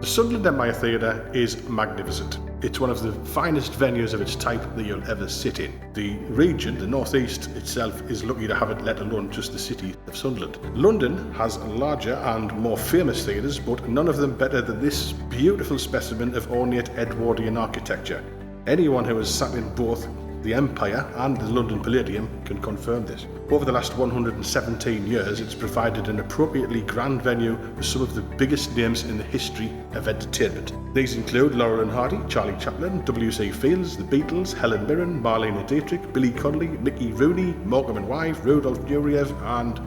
The Sunderland Empire Theatre is magnificent. It's one of the finest venues of its type that you'll ever sit in. The region, the North East itself, is lucky to have it, let alone just the city of Sunderland. London has larger and more famous theatres, but none of them better than this beautiful specimen of ornate Edwardian architecture. Anyone who has sat in both the Empire and the London Palladium can confirm this. Over the last 117 years, it's provided an appropriately grand venue for some of the biggest names in the history of entertainment. These include Laurel and Hardy, Charlie Chaplin, W.C. Fields, The Beatles, Helen Mirren, Marlene Dietrich, Billy Connolly, Mickey Rooney, Morecambe and Wise, Rudolph Nureyev and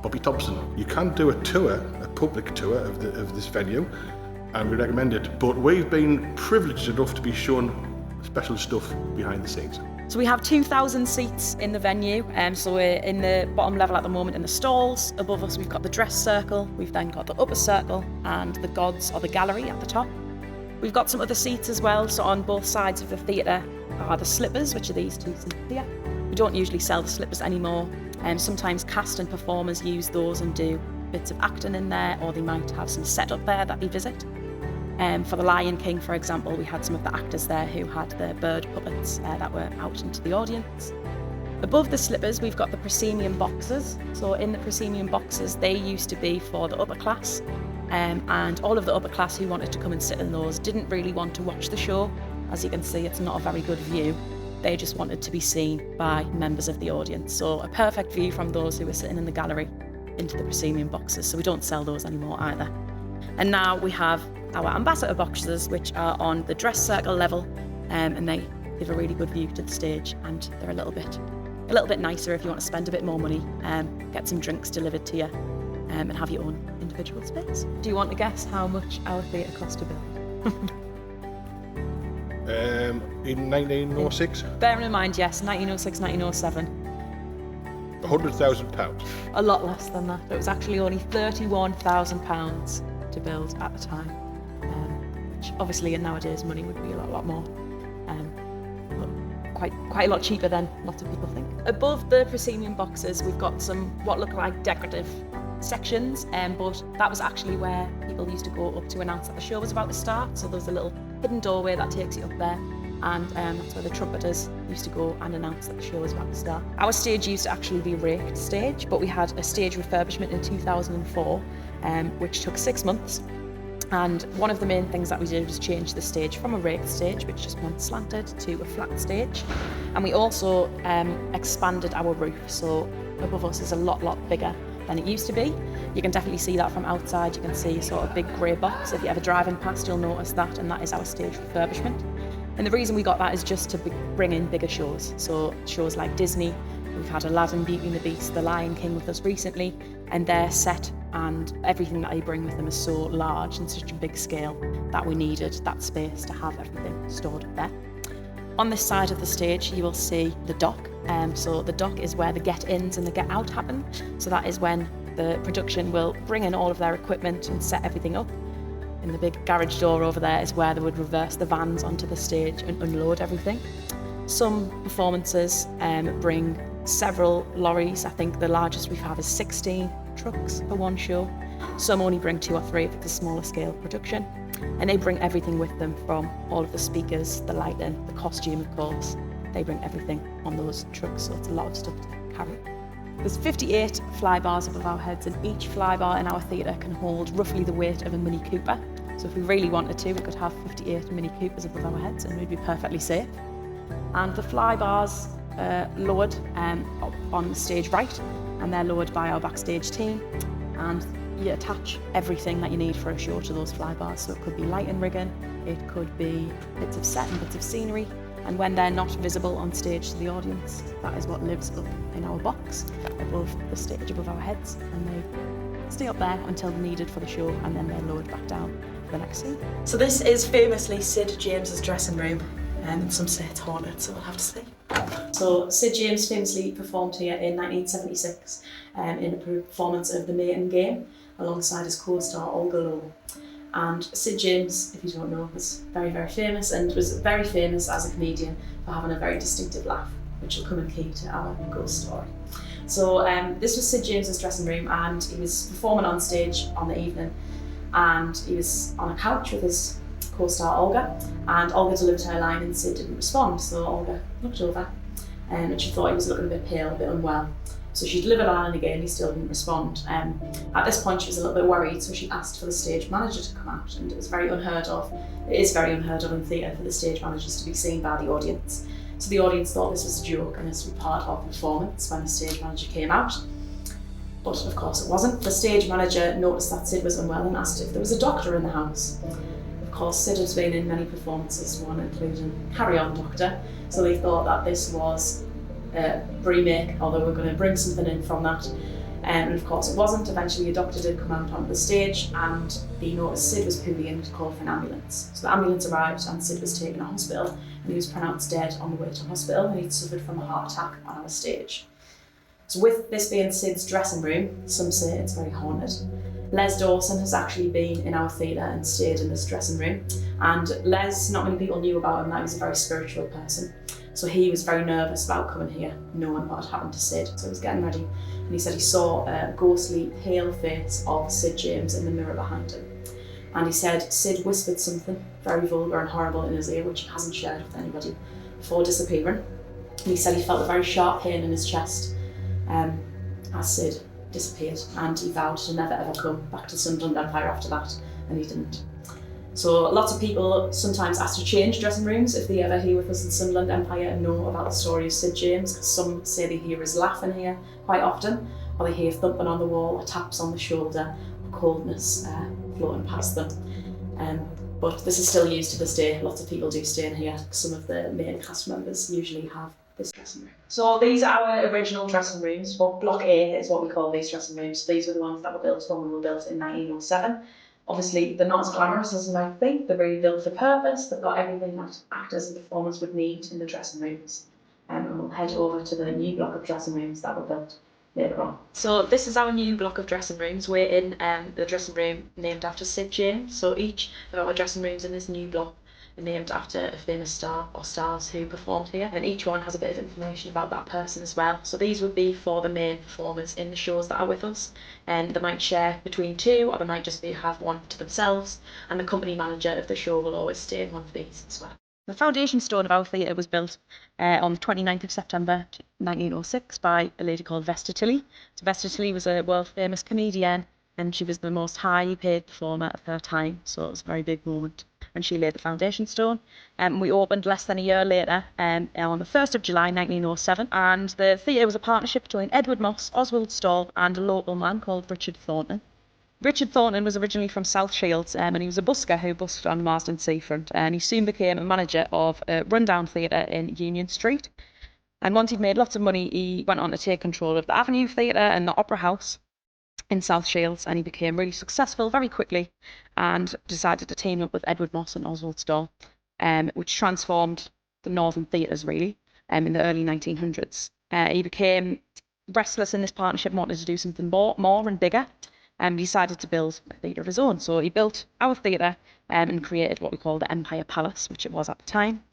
Bobby Thompson. You can do a tour, a public tour of this venue, and we recommend it, but we've been privileged enough to be shown special stuff behind the scenes. So we have 2,000 seats in the venue, so we're in the bottom level at the moment in the stalls. Above us we've got the dress circle, we've then got the upper circle and the gods or the gallery at the top. We've got some other seats as well, so on both sides of the theatre are the slippers, which are these two seats here. We don't usually sell the slippers anymore, sometimes cast and performers use those and do bits of acting in there, or they might have some setup there that they visit. For the Lion King, for example, we had some of the actors there who had their bird puppets that were out into the audience. Above the slippers, we've got the proscenium boxes. So in the proscenium boxes, they used to be for the upper class, and all of the upper class who wanted to come and sit in those didn't really want to watch the show. As you can see, it's not a very good view. They just wanted to be seen by members of the audience. So a perfect view from those who were sitting in the gallery into the proscenium boxes. So we don't sell those anymore either. And now we have our ambassador boxes, which are on the dress circle level, and they give a really good view to the stage, and they're a little bit nicer if you want to spend a bit more money, get some drinks delivered to you, and have your own individual space. Do you want to guess how much our theatre cost to build? In 1906? Bearing in mind, yes, 1906, 1907. £100,000. A lot less than that. It was actually only £31,000 to build at the time, which obviously in nowadays money would be a lot more, but quite a lot cheaper than lots of people think. Above the proscenium boxes, we've got some what look like decorative sections, but that was actually where people used to go up to announce that the show was about to start. So there's a little hidden doorway that takes you up there, and that's where the trumpeters used to go and announce that the show was about to start. Our stage used to actually be a raked stage, but we had a stage refurbishment in 2004, which took 6 months. And one of the main things that we did was change the stage from a raked stage, which just meant slanted, to a flat stage. And we also expanded our roof, so above us is a lot bigger than it used to be. You can definitely see that from outside. You can see a sort of big grey box. If you're ever driving past, you'll notice that, and that is our stage refurbishment. And the reason we got that is just to bring in bigger shows. So shows like Disney, we've had Aladdin, Beauty and the Beast, The Lion King with us recently, and their set and everything that they bring with them is so large and such a big scale that we needed that space to have everything stored there. On this side of the stage, you will see the dock. So the dock is where the get-ins and the get-out happen. So that is when the production will bring in all of their equipment and set everything up. And the big garage door over there is where they would reverse the vans onto the stage and unload everything. Some performances bring several lorries. I think the largest we have is 16 trucks for one show. Some only bring 2 or 3 if it's a smaller scale production. And they bring everything with them, from all of the speakers, the lighting, the costume of course. They bring everything on those trucks, so it's a lot of stuff to carry. There's 58 flybars above our heads, and each flybar in our theatre can hold roughly the weight of a Mini Cooper. So if we really wanted to, we could have 58 Mini Coopers above our heads and we'd be perfectly safe. And the flybars are lowered on the stage right, and they're lowered by our backstage team. And you attach everything that you need for a show to those flybars. So it could be light and rigging, it could be bits of set and bits of scenery. And when they're not visible on stage to the audience, that is what lives up in our box above the stage, above our heads. And they stay up there until needed for the show, and then they're lowered back down for the next scene. So this is famously Sid James's dressing room, and some say it's haunted, so we'll have to see. So Sid James famously performed here in 1976 in a performance of The Maiden Game alongside his co-star Olga Lowe. And Sid James, if you don't know, was very famous, and was very famous as a comedian for having a very distinctive laugh, which will come in key to our ghost story. So this was Sid James's dressing room, and he was performing on stage on the evening, and he was on a couch with his co-star Olga, and Olga delivered her line and Sid didn't respond, so Olga looked over and she thought he was looking a bit pale, a bit unwell. So she delivered her line again, he still didn't respond. At this point she was a little bit worried, so she asked for the stage manager to come out, and it was very unheard of. It is very unheard of in theatre for the stage managers to be seen by the audience. So the audience thought this was a joke and this was part of the performance when the stage manager came out. But of course it wasn't. The stage manager noticed that Sid was unwell and asked if there was a doctor in the house. Of course, Sid has been in many performances, one including Carry On Doctor, so they thought that this was a remake, or they were going to bring something in from that. And of course it wasn't. Eventually a doctor did come out onto the stage and he noticed Sid was poorly and called for an ambulance. So the ambulance arrived and Sid was taken to hospital, and he was pronounced dead on the way to hospital, and he'd suffered from a heart attack on our stage. So with this being Sid's dressing room, some say it's very haunted. Les Dawson has actually been in our theatre and stayed in this dressing room, and Les, not many people knew about him, that he was a very spiritual person. So he was very nervous about coming here, knowing what had happened to Sid. So he was getting ready, and he said he saw a ghostly, pale face of Sid James in the mirror behind him. And he said Sid whispered something very vulgar and horrible in his ear, which he hasn't shared with anybody, before disappearing. And he said he felt a very sharp pain in his chest as Sid disappeared, and he vowed to never ever come back to Sunderland Empire after that, and he didn't. So lots of people sometimes ask to change dressing rooms if they ever hear with us in Sunderland Empire and know about the story of Sid James, because some say they hear his laughing here quite often, or they hear thumping on the wall, or taps on the shoulder, or coldness floating past them. But this is still used to this day. Lots of people do stay in here. Some of the main cast members usually have this dressing room. So these are our original dressing rooms. Well, Block A is what we call these dressing rooms. These were the ones that were built when we were built in 1907. Obviously, they're not as glamorous as you might think. They're really built for purpose. They've got everything that actors and performers would need in the dressing rooms. And we'll head over to the new block of dressing rooms that were built later on. So this is our new block of dressing rooms. We're in the dressing room named after Sid James. So each of our dressing rooms in this new block are named after a famous star or stars who performed here, and each one has a bit of information about that person as well. So these would be for the main performers in the shows that are with us, and they might share between two, or they might just have one to themselves, and the company manager of the show will always stay in one of these as well. The foundation stone of our theatre was built on the 29th of September 1906 by a lady called Vesta Tilley. So Vesta Tilley was a world famous comedian, and she was the most highly paid performer of her time, so it was a very big moment. And she laid the foundation stone. We opened less than a year later on the 1st of July 1907, and the theatre was a partnership between Edward Moss, Oswald Stall and a local man called Richard Thornton. Richard Thornton was originally from South Shields, and he was a busker who busked on Marsden Seafront, and he soon became a manager of a rundown theatre in Union Street. And once he'd made lots of money, he went on to take control of the Avenue Theatre and the Opera House in South Shields, and he became really successful very quickly and decided to team up with Edward Moss and Oswald Stall, which transformed the northern theatres really in the early 1900s. He became restless in this partnership, wanted to do something more and bigger, and decided to build a theatre of his own. So he built our theatre and created what we call the Empire Palace, which it was at the time.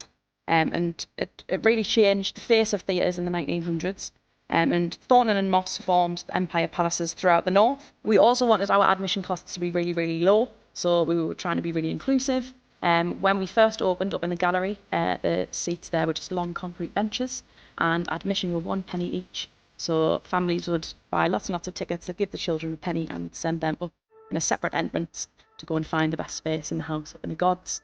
And it really changed the face of theatres in the 1900s. And Thornton and Moss formed the Empire Palaces throughout the north. We also wanted our admission costs to be really, really low, so we were trying to be really inclusive. When we first opened up in the gallery, the seats there were just long concrete benches, and admission were 1 penny each. So families would buy lots and lots of tickets, they'd give the children a penny and send them up in a separate entrance to go and find the best space in the house up in the gods.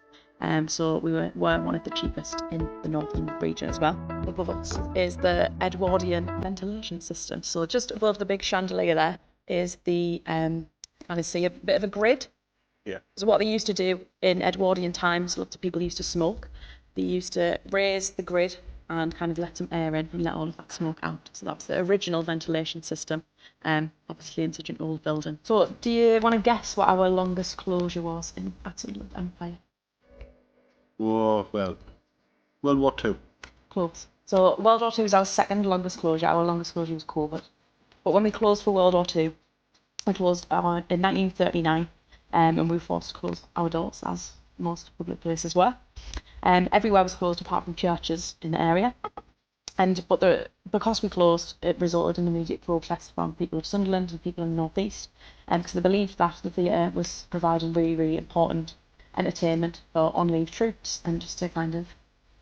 So we were one of the cheapest in the northern region as well. Above us is the Edwardian ventilation system. So just above the big chandelier there is the, kind of see a bit of a grid. Yeah. So what they used to do in Edwardian times, lots of people used to smoke. They used to raise the grid and kind of let some air in and let all of that smoke out. So that was the original ventilation system, obviously in such an old building. So do you want to guess what our longest closure was in Sunderland Empire? Oh, well, World War II. Close. So World War II was our second longest closure. Our longest closure was COVID. But when we closed for World War II, we closed in 1939, and we were forced to close our doors, as most public places were. Everywhere was closed apart from churches in the area. Because we closed, it resulted in immediate protest from people of Sunderland and people in the North East, because they believed that the theatre was providing really, really important entertainment for on-leave troops and just to kind of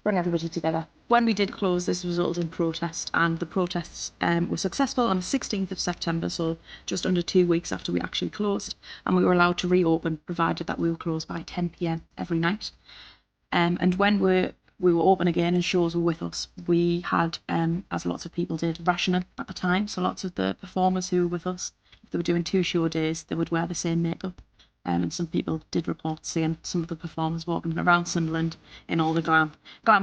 bring everybody together. When we did close, this resulted in protest, and the protests were successful on the 16th of September, so just under 2 weeks after we actually closed, and we were allowed to reopen, provided that we were closed by 10 p.m. every night. And when we were open again and shows were with us, we had, as lots of people did, rationing at the time. So lots of the performers who were with us, if they were doing 2 show days, they would wear the same makeup. And some people did report seeing some of the performers walking around Sunderland in all the glam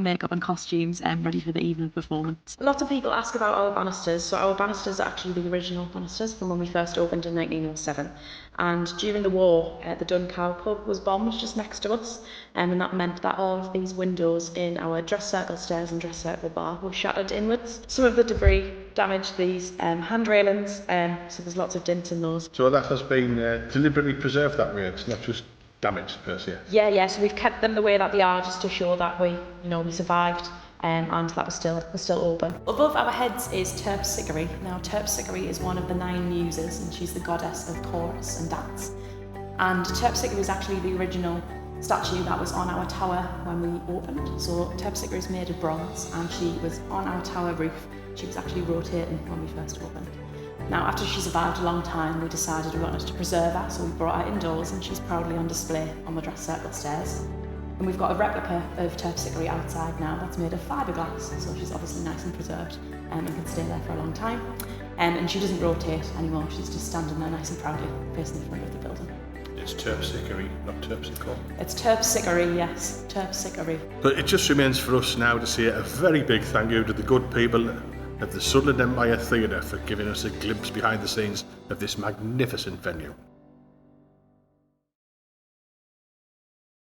makeup and costumes, ready for the evening performance. Lots of people ask about our banisters. So our banisters are actually the original banisters from when we first opened in 1907. And during the war, the Dun Cow pub was bombed just next to us, and that meant that all of these windows in our dress circle stairs and dress circle bar were shattered inwards. Some of the debris damaged these hand railings, so there's lots of dents in those. So that has been deliberately preserved that way, it's not just damaged per se. Yeah, so we've kept them the way that they are just to show that we survived. And that was still open. Above our heads is Terpsichore. Now, Terpsichore is one of the 9 muses, and she's the goddess of chorus and dance. And Terpsichore is actually the original statue that was on our tower when we opened. So Terpsichore is made of bronze, and she was on our tower roof. She was actually rotating when we first opened. Now, after she survived a long time, we decided we wanted to preserve her, so we brought her indoors, and she's proudly on display on the dress circle stairs. And we've got a replica of Terpsichore outside now that's made of fiberglass, so she's obviously nice and preserved and can stay there for a long time. And she doesn't rotate anymore, she's just standing there nice and proudly facing the front of the building. It's Terpsichore, not Terpsichore. It's Terpsichore, yes, Terpsichore. But it just remains for us now to say a very big thank you to the good people at the Sunderland Empire Theatre for giving us a glimpse behind the scenes of this magnificent venue.